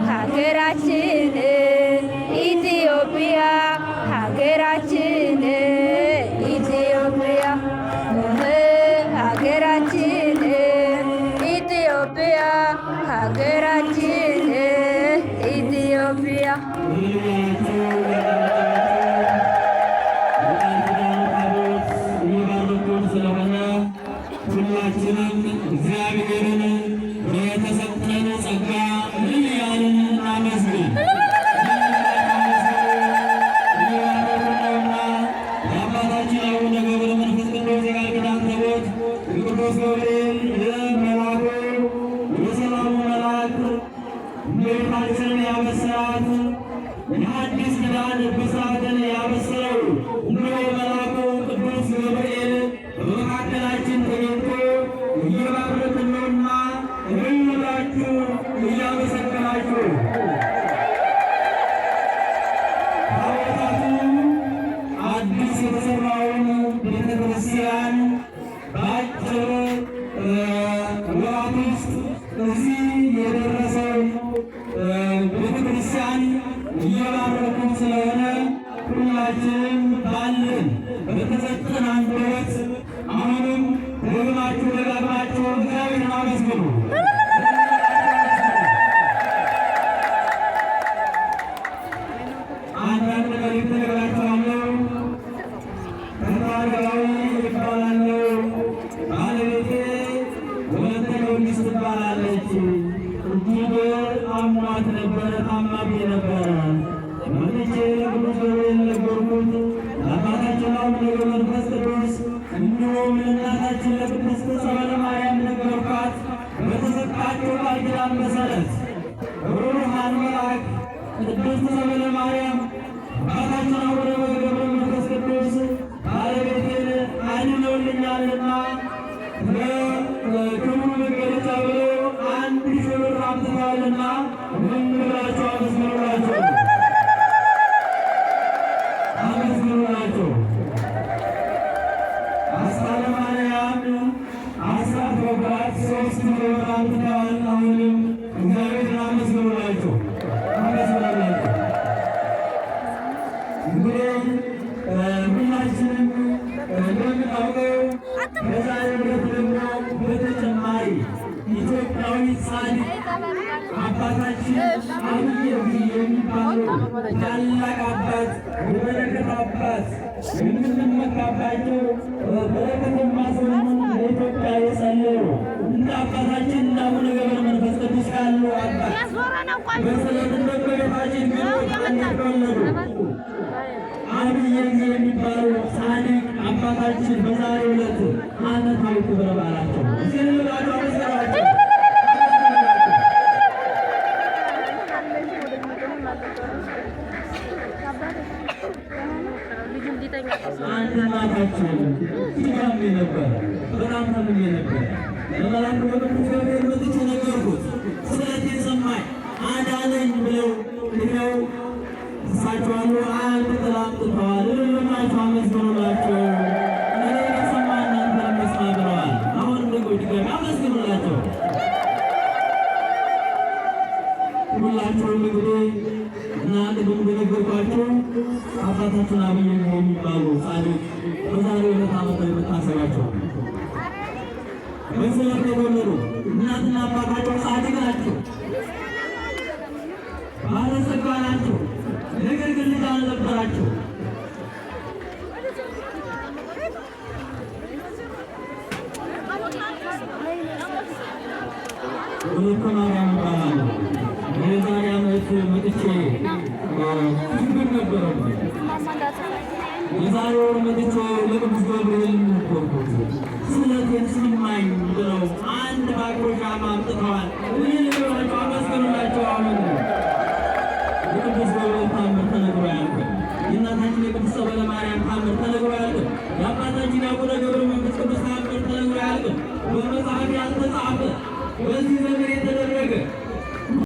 ሀገራችን ኢትዮጵያ ሀገራችን ኢትዮጵያ ሀገራችን ኢትዮጵያ ሀገራችን ኢትዮጵያ ሁላችንም እግዚአብሔርን የተሰጠን ጸጋ ምን ያህልን እናመስግን። የአባታችን አቡነ ገብረ መንፈስ ቅዱስ የቃል ኪዳን ታቦት የቅዱስ ገብርኤል የመልአኩ የሰላሙ መልአክ እመቤታችንን ያበሰራት የሐዲስ ኪዳን ብስራትን ያበሰረው እነሆ መልአኩ ቅዱስ ገብርኤል በመካከላችን ተገኝቶ እየባረከን ነውና እልል ብላችሁ እያመሰገናችሁ ታቦታቱ አዲስ የተሰራውን ቤተ ክርስቲያን በአጭር ወራት ውስጥ እዚህ የደረሰውን ቤተ ክርስቲያን እየባረኩን ስለሆነ ሁላችንም ባለን በተሰጠን አንደበት አሁንም ደግማችሁ ደጋግማችሁ እግዚአብሔርን አመስግኑ። አንዳንድ መልእክት እነግራችኋለሁ። ተታገባዊ ይባላለሁ። ባለቤቴ ወለተ ጊዮርጊስ ትባላለች። እጅግ አሟት ነበረ፣ ታማብኝ ነበረ። መጥቼ ለቅዱስ ገብርኤል ነገርኩት። ለአባታችን አቡነ ገብረ መንፈስ ቅዱስ እንዲሁም ለእናታችን ለቅድስት ጸበለ ማርያም ነገርኳት። በተሰጣቸው ቃል ኪዳን መሰረት ሩሩሃን መልአክ ቅድስት ጸበለ ማርያም አባታችን አቡነ ገብረ መንፈስ ቅዱስ ባለቤቴን አድነውልኛልና ለክብሩ መገለጫ ብለው 1000 ብር አምጥተዋልና ምን ብላችሁ አመስግኑላቸው። አመስግኑላቸው። አስካለ ማርያም አስራት በኩራት 3 ብር አምጥተዋል። አሁንም እግዚአብሔርን አመስግኑላቸው። አመስግኑላቸው። እንግዲህ ሁላችንም እንደምናውቀው በዛሬው ዕለት ደግሞ በተጨማሪ ኢትዮጵያዊ ጻድቅ አባታችን አብይ የሚባሉ ታላቅ አባት የበረከት አባት የምንመካባቸው በረከት የማስሆኑን ለኢትዮጵያ የጸለዩ እንደ አባታችን እንደ አቡነ ገብረ መንፈስ ቅዱስ ያሉ አባት በስለት እንደ እመቤታችን ወለዱ አብይ የሚባሉ ጻድቅ አባታችን በዛሬው ዕለት ዓመታዊ ክብረ በዓላቸው አንድ እናታችን ሲጋሜ ነበር፣ በጣም ታምሜ ነበር። ለመላኩ በቅዱስ ገብርኤል መጥቼ ነገርኩት። ስለቴን ሰማኝ አዳነኝ ብለው ይኸው እሳቸው አሉ። አንድ ጥላ አምጥተዋል። ልልናቸው አመስግኑላቸው። እኔ የሰማ እናንተ መስማ ብለዋል። አሁንም ደግሞ ድጋሚ አመስግኑላቸው። ሁላቸውም እንግዲህ እናንተ እንደነገርኳቸው አባታችን አብይ የሚባሉ ጻድቅ በዛሬው ዕለት ዓመታዊ መታሰቢያቸው በስለት የተወለዱ እናትና አባታቸው ጻድቅ ናቸው፣ ባለጸጋ ናቸው። ነገር ግን ልጅ አልነበራቸው። ወለተ ማርያም ይባላሉ። የዛሬ ዓመት መጥቼ ችግር ነበረብኝ። የዛሬ ወር መጥቼ ለቅዱስ ገብርኤል ነገርኩት። ስለቴን ስማኝ ብለው አንድ ማክሮሻ አምጥተዋል። ልላቸው አመስግኑላቸው። አሁን የቅዱስ ገብርኤል ታምር ተነግሮ ያልኩት የእናታችን የቅድስት ጸበለ ማርያም ታምር ተነግሮ ያልኩት የአባታችን የአቡነ ገብረ መንፈስ ቅዱስ ታምር ተነግሮ ያልኩት በመጽሐፍ ያልተጻፈ በዚህ ዘመን